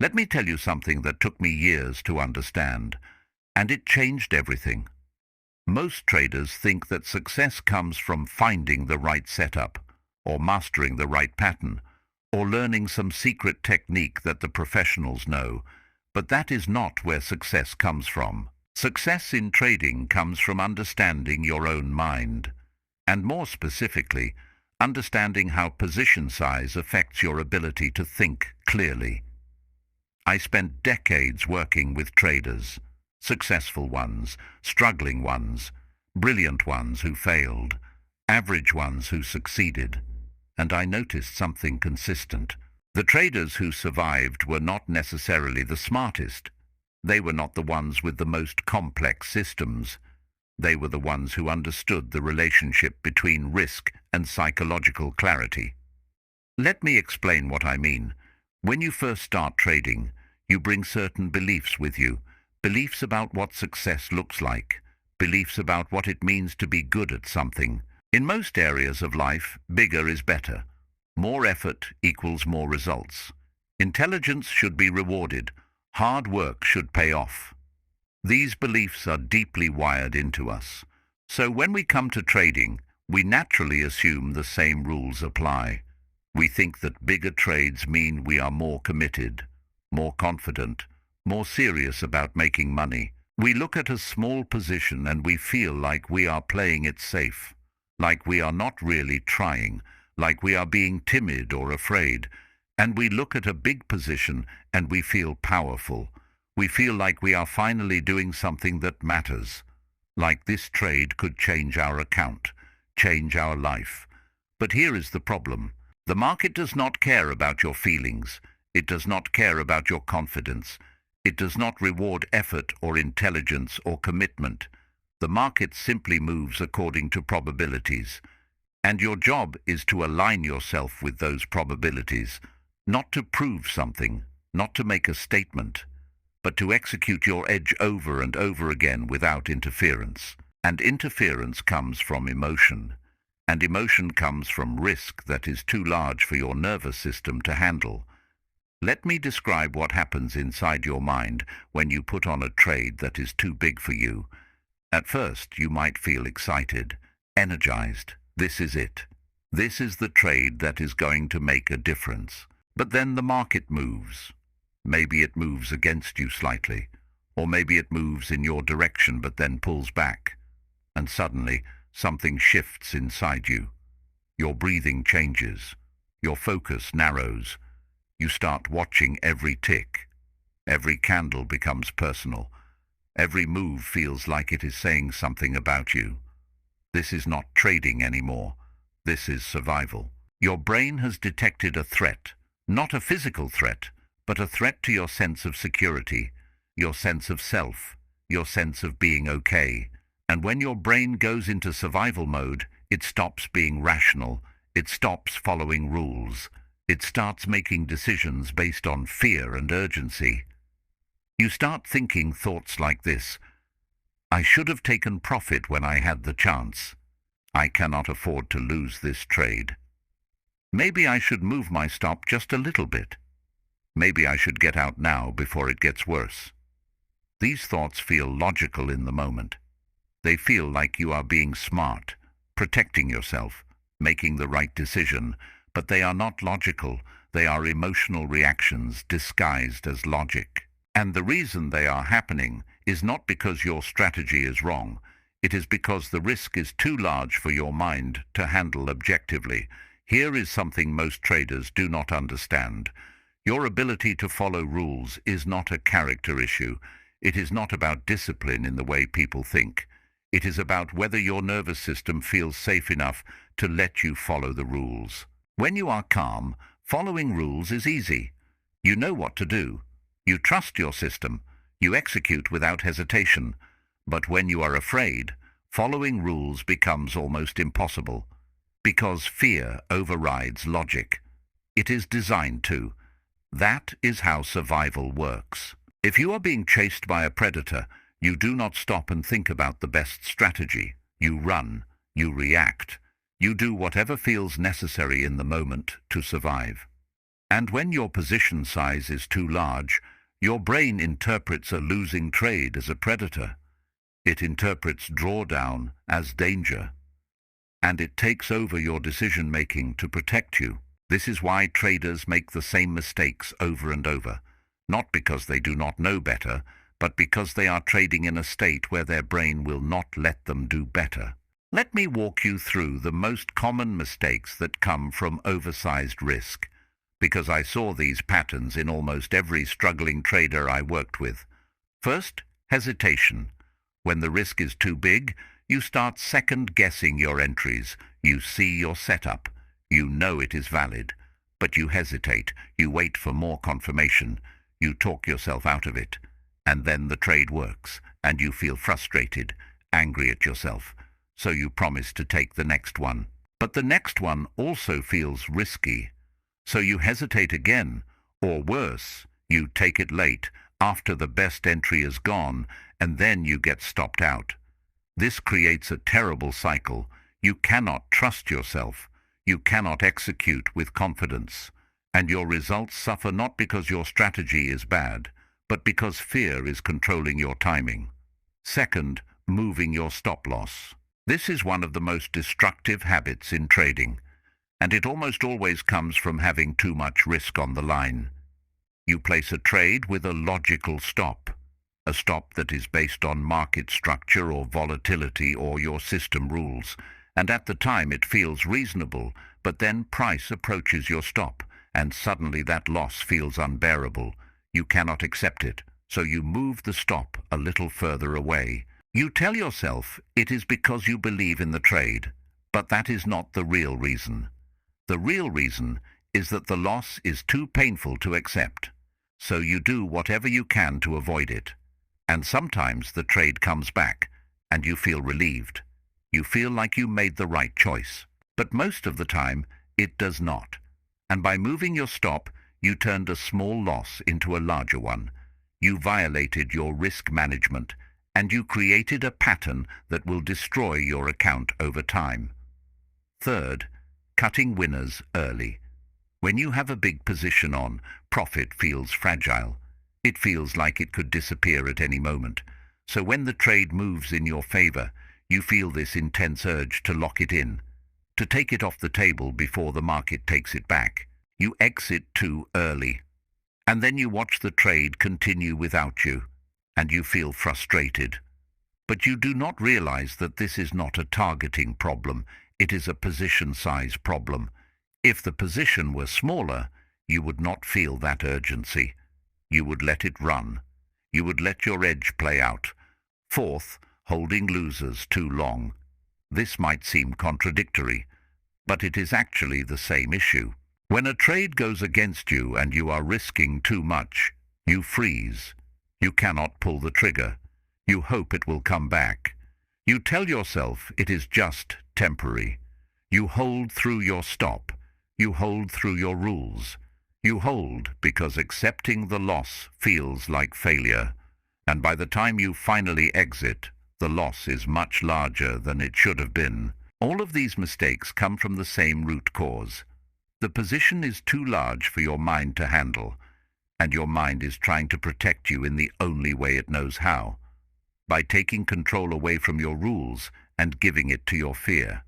Let me tell you something that took me years to understand, and it changed everything. Most traders think that success comes from finding the right setup, or mastering the right pattern, or learning some secret technique that the professionals know, but that is not where success comes from. Success in trading comes from understanding your own mind, and more specifically, understanding how position size affects your ability to think clearly. I spent decades working with traders, successful ones, struggling ones, brilliant ones who failed, average ones who succeeded, and I noticed something consistent. The traders who survived were not necessarily the smartest. They were not the ones with the most complex systems. They were the ones who understood the relationship between risk and psychological clarity. Let me explain what I mean. When you first start trading, you bring certain beliefs with you, beliefs about what success looks like, beliefs about what it means to be good at something. In most areas of life, bigger is better. More effort equals more results. Intelligence should be rewarded. Hard work should pay off. These beliefs are deeply wired into us. So when we come to trading, we naturally assume the same rules apply. We think that bigger trades mean we are more committed, more confident, more serious about making money. We look at a small position and we feel like we are playing it safe, like we are not really trying, like we are being timid or afraid. And we look at a big position and we feel powerful. We feel like we are finally doing something that matters, like this trade could change our account, change our life. But here is the problem. The market does not care about your feelings. It does not care about your confidence. It does not reward effort or intelligence or commitment. The market simply moves according to probabilities. And your job is to align yourself with those probabilities, not to prove something, not to make a statement, but to execute your edge over and over again without interference. And interference comes from emotion. And emotion comes from risk that is too large for your nervous system to handle. Let me describe what happens inside your mind when you put on a trade that is too big for you. At first, you might feel excited, energized. This is it. This is the trade that is going to make a difference. But then the market moves. Maybe it moves against you slightly, or maybe it moves in your direction but then pulls back. And suddenly, something shifts inside you. Your breathing changes. Your focus narrows. You start watching every tick. Every candle becomes personal. Every move feels like it is saying something about you. This is not trading anymore. This is survival. Your brain has detected a threat, not a physical threat, but a threat to your sense of security, your sense of self, your sense of being okay. And when your brain goes into survival mode, it stops being rational. It stops following rules. It starts making decisions based on fear and urgency. You start thinking thoughts like this: I should have taken profit when I had the chance. I cannot afford to lose this trade. Maybe I should move my stop just a little bit. Maybe I should get out now before it gets worse. These thoughts feel logical in the moment. They feel like you are being smart, protecting yourself, making the right decision, but they are not logical. They are emotional reactions disguised as logic. And the reason they are happening is not because your strategy is wrong. It is because the risk is too large for your mind to handle objectively. Here is something most traders do not understand. Your ability to follow rules is not a character issue. It is not about discipline in the way people think. It is about whether your nervous system feels safe enough to let you follow the rules. When you are calm, following rules is easy. You know what to do. You trust your system. You execute without hesitation. But when you are afraid, following rules becomes almost impossible, because fear overrides logic. It is designed to. That is how survival works. If you are being chased by a predator, you do not stop and think about the best strategy. You run. You react. You do whatever feels necessary in the moment to survive. And when your position size is too large, your brain interprets a losing trade as a predator. It interprets drawdown as danger, and it takes over your decision-making to protect you. This is why traders make the same mistakes over and over, not because they do not know better, but because they are trading in a state where their brain will not let them do better. Let me walk you through the most common mistakes that come from oversized risk, because I saw these patterns in almost every struggling trader I worked with. First, hesitation. When the risk is too big, you start second-guessing your entries. You see your setup. You know it is valid, but you hesitate. You wait for more confirmation. You talk yourself out of it. And then the trade works, and you feel frustrated, angry at yourself. So you promise to take the next one. But the next one also feels risky. So you hesitate again, or worse, you take it late, after the best entry is gone, and then you get stopped out. This creates a terrible cycle. You cannot trust yourself. You cannot execute with confidence. And your results suffer not because your strategy is bad, but because fear is controlling your timing. Second, moving your stop loss. This is one of the most destructive habits in trading, and it almost always comes from having too much risk on the line. You place a trade with a logical stop, a stop that is based on market structure or volatility or your system rules, and at the time it feels reasonable, but then price approaches your stop, and suddenly that loss feels unbearable. You cannot accept it, so you move the stop a little further away. You tell yourself it is because you believe in the trade, but that is not the real reason. The real reason is that the loss is too painful to accept, so you do whatever you can to avoid it. And sometimes the trade comes back, and you feel relieved. You feel like you made the right choice. But most of the time, it does not. And by moving your stop, you turned a small loss into a larger one. You violated your risk management, and you created a pattern that will destroy your account over time. Third, cutting winners early. When you have a big position on, profit feels fragile. It feels like it could disappear at any moment. So when the trade moves in your favor, you feel this intense urge to lock it in, to take it off the table before the market takes it back. You exit too early, and then you watch the trade continue without you, and you feel frustrated. But you do not realize that this is not a targeting problem, it is a position size problem. If the position were smaller, you would not feel that urgency. You would let it run. You would let your edge play out. Fourth, holding losers too long. This might seem contradictory, but it is actually the same issue. When a trade goes against you and you are risking too much, you freeze. You cannot pull the trigger. You hope it will come back. You tell yourself it is just temporary. You hold through your stop. You hold through your rules. You hold because accepting the loss feels like failure. And by the time you finally exit, the loss is much larger than it should have been. All of these mistakes come from the same root cause. The position is too large for your mind to handle, and your mind is trying to protect you in the only way it knows how, by taking control away from your rules and giving it to your fear.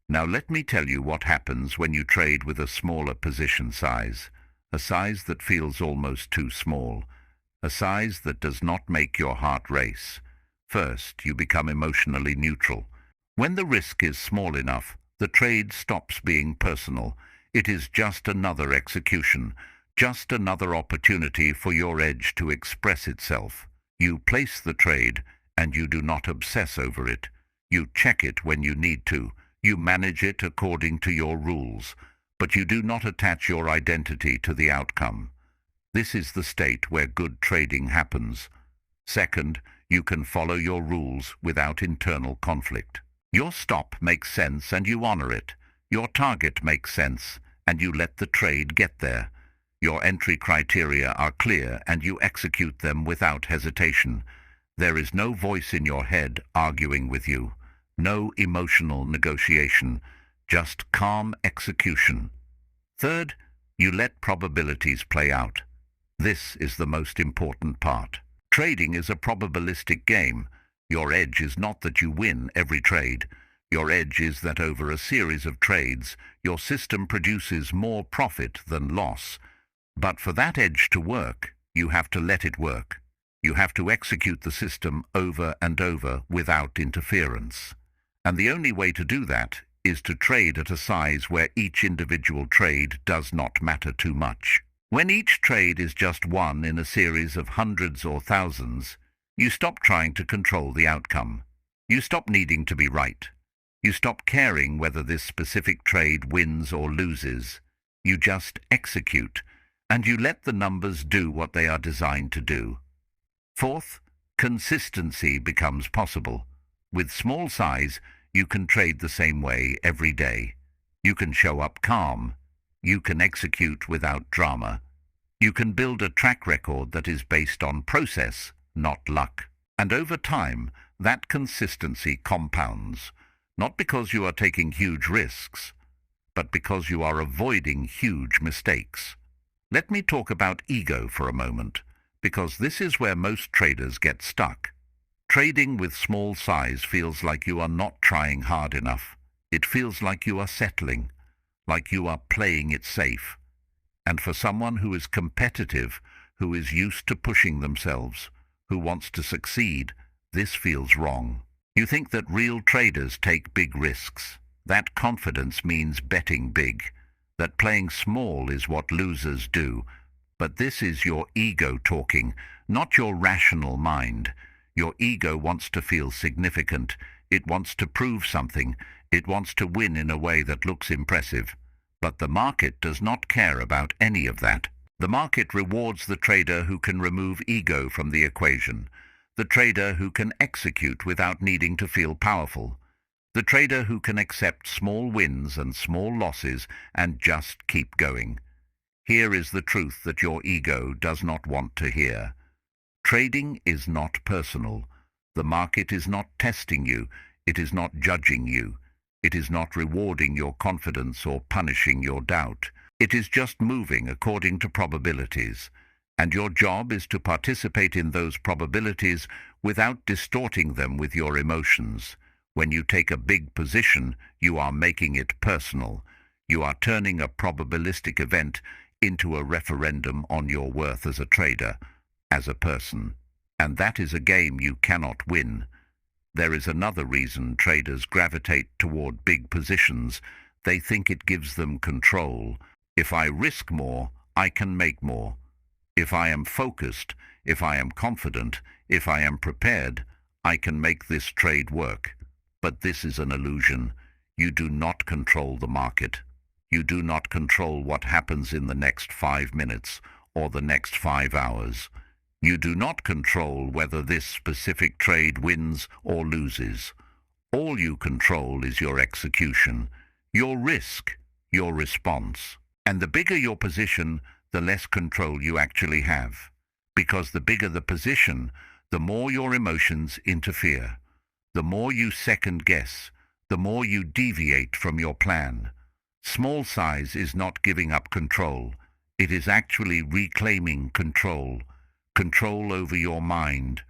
Now let me tell you what happens when you trade with a smaller position size, a size that feels almost too small, a size that does not make your heart race. First, you become emotionally neutral. When the risk is small enough, the trade stops being personal. It is just another execution, just another opportunity for your edge to express itself. You place the trade, and you do not obsess over it. You check it when you need to. You manage it according to your rules, but you do not attach your identity to the outcome. This is the state where good trading happens. Second, you can follow your rules without internal conflict. Your stop makes sense and you honor it. Your target makes sense and you let the trade get there. Your entry criteria are clear and you execute them without hesitation. There is no voice in your head arguing with you. No emotional negotiation, just calm execution. Third, You let probabilities play out. This is the most important part. Trading is a probabilistic game. Your edge is not that you win every trade. Your edge is that over a series of trades, your system produces more profit than loss. But for that edge to work, you have to let it work. You have to execute the system over and over without interference. And the only way to do that is to trade at a size where each individual trade does not matter too much. When each trade is just one in a series of hundreds or thousands, you stop trying to control the outcome. You stop needing to be right. You stop caring whether this specific trade wins or loses. You just execute, and you let the numbers do what they are designed to do. Fourth, consistency becomes possible. With small size, you can trade the same way every day. You can show up calm. You can execute without drama. You can build a track record that is based on process, not luck. And over time, that consistency compounds, not because you are taking huge risks, but because you are avoiding huge mistakes. Let me talk about ego for a moment, because this is where most traders get stuck. Trading with small size feels like you are not trying hard enough. It feels like you are settling, like you are playing it safe. And for someone who is competitive, who is used to pushing themselves, who wants to succeed, this feels wrong. You think that real traders take big risks. That confidence means betting big, that playing small is what losers do. But this is your ego talking, not your rational mind. Your ego wants to feel significant. It wants to prove something. It wants to win in a way that looks impressive. But the market does not care about any of that. The market rewards the trader who can remove ego from the equation, the trader who can execute without needing to feel powerful, the trader who can accept small wins and small losses and just keep going. Here is the truth that your ego does not want to hear. Trading is not personal. The market is not testing you. It is not judging you. It is not rewarding your confidence or punishing your doubt. It is just moving according to probabilities. And your job is to participate in those probabilities without distorting them with your emotions. When you take a big position, you are making it personal. You are turning a probabilistic event into a referendum on your worth as a trader, as a person. And that is a game you cannot win. There is another reason traders gravitate toward big positions. They think it gives them control. If I risk more, I can make more. If I am focused, if I am confident, if I am prepared, I can make this trade work. But this is an illusion. You do not control the market. You do not control what happens in the next 5 minutes or the next 5 hours. You do not control whether this specific trade wins or loses. All you control is your execution, your risk, your response. And the bigger your position, the less control you actually have. Because the bigger the position, the more your emotions interfere. The more you second guess, the more you deviate from your plan. Small size is not giving up control. It is actually reclaiming control. Control over your mind,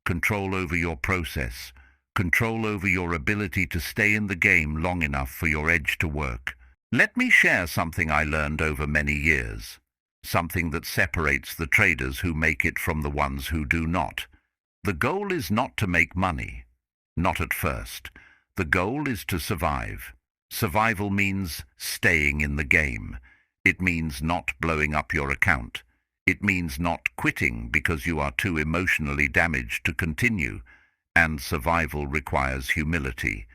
control over your process, control over your ability to stay in the game long enough for your edge to work. Let me share something I learned over many years, something that separates the traders who make it from the ones who do not. The goal is not to make money, not at first. The goal is to survive. Survival means staying in the game. It means not blowing up your account. It means not quitting because you are too emotionally damaged to continue. And survival requires humility.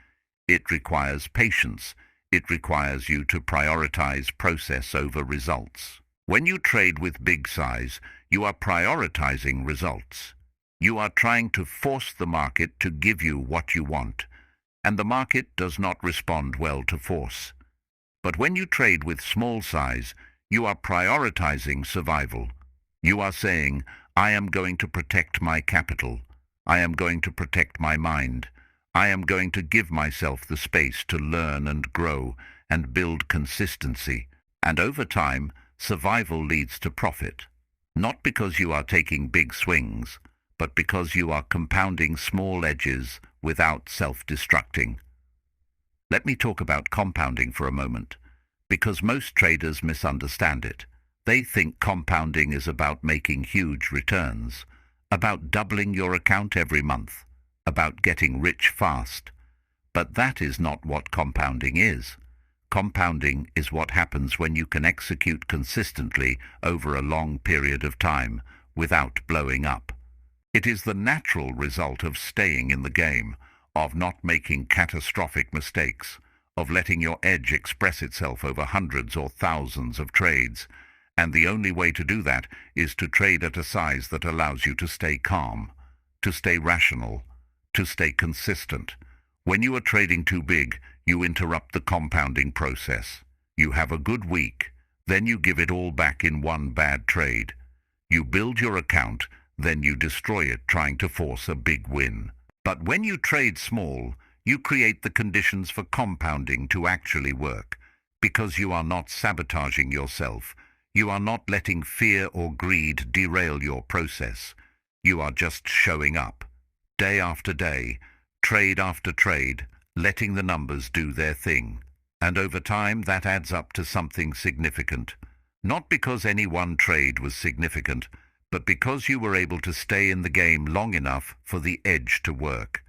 It requires patience. It requires you to prioritize process over results. When you trade with big size, you are prioritizing results. You are trying to force the market to give you what you want, and the market does not respond well to force. But when you trade with small size, you are prioritizing survival. You are saying, I am going to protect my capital. I am going to protect my mind. I am going to give myself the space to learn and grow and build consistency. And over time, survival leads to profit. Not because you are taking big swings, but because you are compounding small edges without self-destructing. Let me talk about compounding for a moment, because most traders misunderstand it. They think compounding is about making huge returns, about doubling your account every month, about getting rich fast. But that is not what compounding is. Compounding is what happens when you can execute consistently over a long period of time without blowing up. It is the natural result of staying in the game, of not making catastrophic mistakes, of letting your edge express itself over hundreds or thousands of trades. And the only way to do that is to trade at a size that allows you to stay calm, to stay rational, to stay consistent. When you are trading too big, you interrupt the compounding process. You have a good week, then you give it all back in one bad trade. You build your account, then you destroy it trying to force a big win. But when you trade small, you create the conditions for compounding to actually work, because you are not sabotaging yourself. You are not letting fear or greed derail your process. You are just showing up, day after day, trade after trade, letting the numbers do their thing. And over time, that adds up to something significant. Not because any one trade was significant, but because you were able to stay in the game long enough for the edge to work.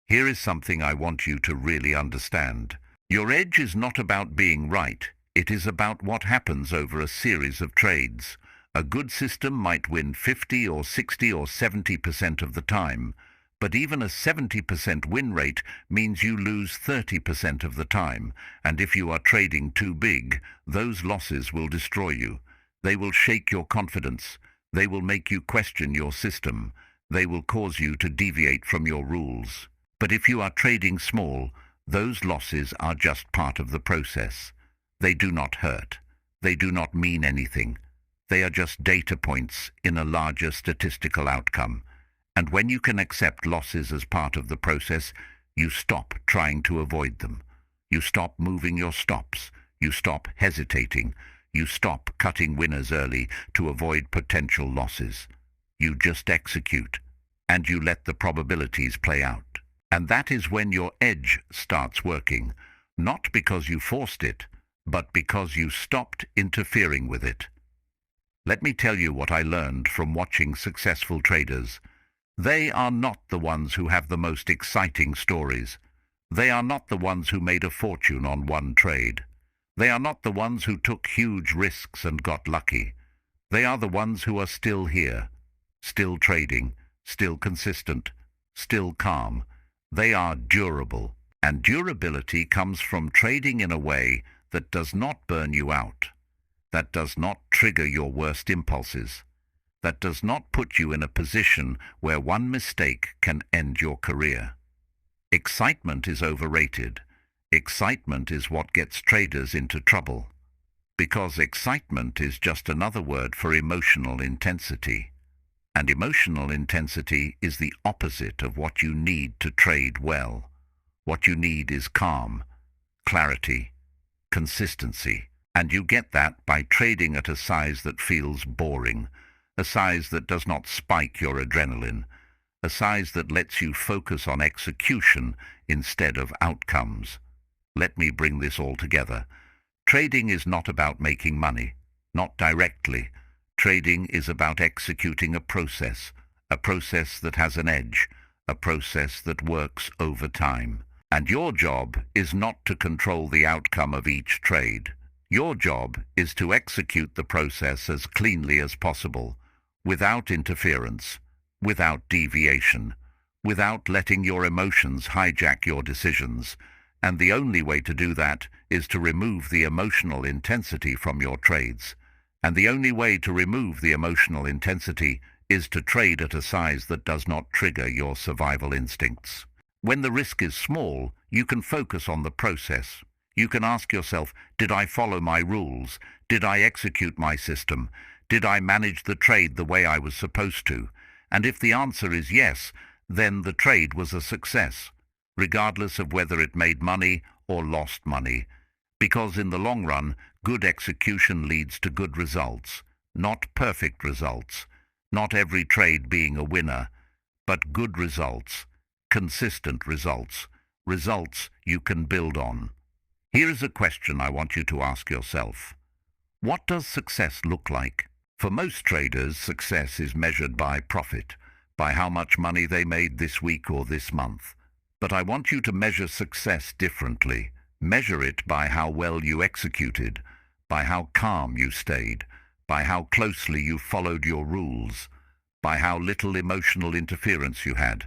Here is something I want you to really understand. Your edge is not about being right. It is about what happens over a series of trades. A good system might win 50 or 60 or 70% of the time, but even a 70% win rate means you lose 30% of the time, and if you are trading too big, those losses will destroy you. They will shake your confidence. They will make you question your system. They will cause you to deviate from your rules. But if you are trading small, those losses are just part of the process. They do not hurt. They do not mean anything. They are just data points in a larger statistical outcome. And when you can accept losses as part of the process, you stop trying to avoid them. You stop moving your stops. You stop hesitating. You stop cutting winners early to avoid potential losses. You just execute, and you let the probabilities play out. And that is when your edge starts working, not because you forced it, but because you stopped interfering with it. Let me tell you what I learned from watching successful traders. They are not the ones who have the most exciting stories. They are not the ones who made a fortune on one trade. They are not the ones who took huge risks and got lucky. They are the ones who are still here, still trading, still consistent, still calm. They are durable, and durability comes from trading in a way that does not burn you out, that does not trigger your worst impulses, that does not put you in a position where one mistake can end your career. Excitement is overrated. Excitement is what gets traders into trouble, because excitement is just another word for emotional intensity. And emotional intensity is the opposite of what you need to trade well. What you need is calm, clarity, consistency. And you get that by trading at a size that feels boring, a size that does not spike your adrenaline, a size that lets you focus on execution instead of outcomes. Let me bring this all together. Trading is not about making money, not directly. Trading is about executing a process that has an edge, a process that works over time. And your job is not to control the outcome of each trade. Your job is to execute the process as cleanly as possible, without interference, without deviation, without letting your emotions hijack your decisions. And the only way to do that is to remove the emotional intensity from your trades. And the only way to remove the emotional intensity is to trade at a size that does not trigger your survival instincts. When the risk is small, you can focus on the process. You can ask yourself, did I follow my rules? Did I execute my system? Did I manage the trade the way I was supposed to? And if the answer is yes, then the trade was a success, regardless of whether it made money or lost money, Because in the long run, good execution leads to good results, not perfect results, not every trade being a winner, but good results, consistent results, results you can build on. Here is a question I want you to ask yourself. What does success look like? For most traders, success is measured by profit, by how much money they made this week or this month. But I want you to measure success differently. Measure it by how well you executed, by how calm you stayed, by how closely you followed your rules, by how little emotional interference you had.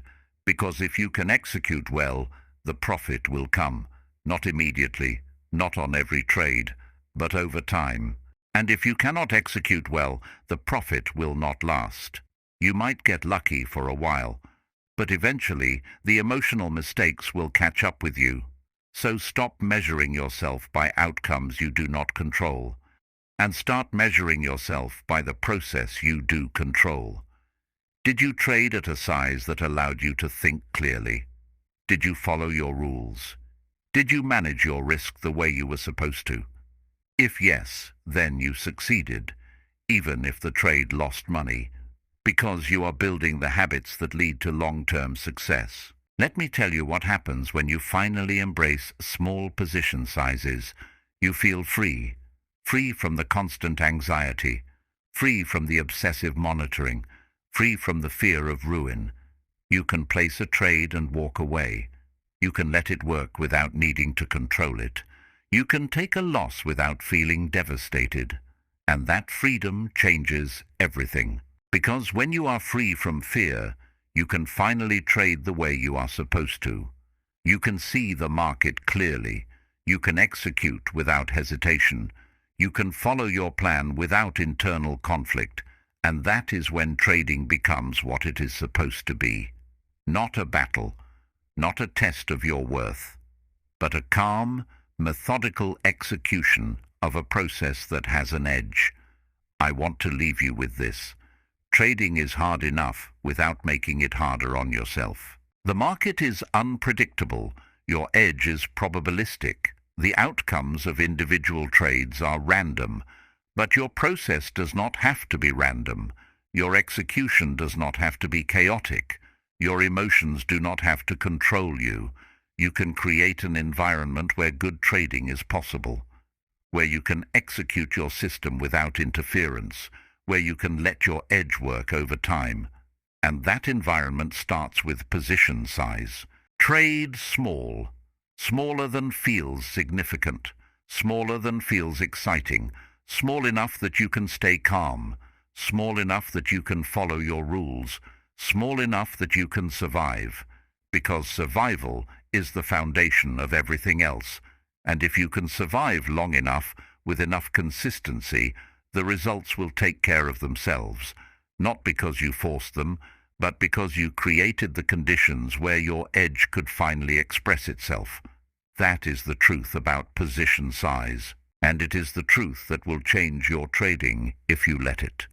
Because if you can execute well, the profit will come, not immediately, not on every trade, but over time. And if you cannot execute well, the profit will not last. You might get lucky for a while, but eventually the emotional mistakes will catch up with you. So stop measuring yourself by outcomes you do not control, and start measuring yourself by the process you do control. Did you trade at a size that allowed you to think clearly? Did you follow your rules? Did you manage your risk the way you were supposed to? If yes, then you succeeded, even if the trade lost money, because you are building the habits that lead to long-term success. Let me tell you what happens when you finally embrace small position sizes. You feel free, free from the constant anxiety, free from the obsessive monitoring, free from the fear of ruin. You can place a trade and walk away. You can let it work without needing to control it. You can take a loss without feeling devastated. And that freedom changes everything. Because when you are free from fear, you can finally trade the way you are supposed to. You can see the market clearly. You can execute without hesitation. You can follow your plan without internal conflict. And that is when trading becomes what it is supposed to be. Not a battle, not a test of your worth, but a calm, methodical execution of a process that has an edge. I want to leave you with this. Trading is hard enough without making it harder on yourself. The market is unpredictable. Your edge is probabilistic. The outcomes of individual trades are random, but your process does not have to be random. Your execution does not have to be chaotic. Your emotions do not have to control you. You can create an environment where good trading is possible, where you can execute your system without interference, where you can let your edge work over time. And that environment starts with position size. Trade small, smaller than feels significant, smaller than feels exciting, small enough that you can stay calm, small enough that you can follow your rules, small enough that you can survive, because survival is the foundation of everything else. And if you can survive long enough, with enough consistency, the results will take care of themselves, not because you forced them, but because you created the conditions where your edge could finally express itself. That is the truth about position size, and it is the truth that will change your trading if you let it.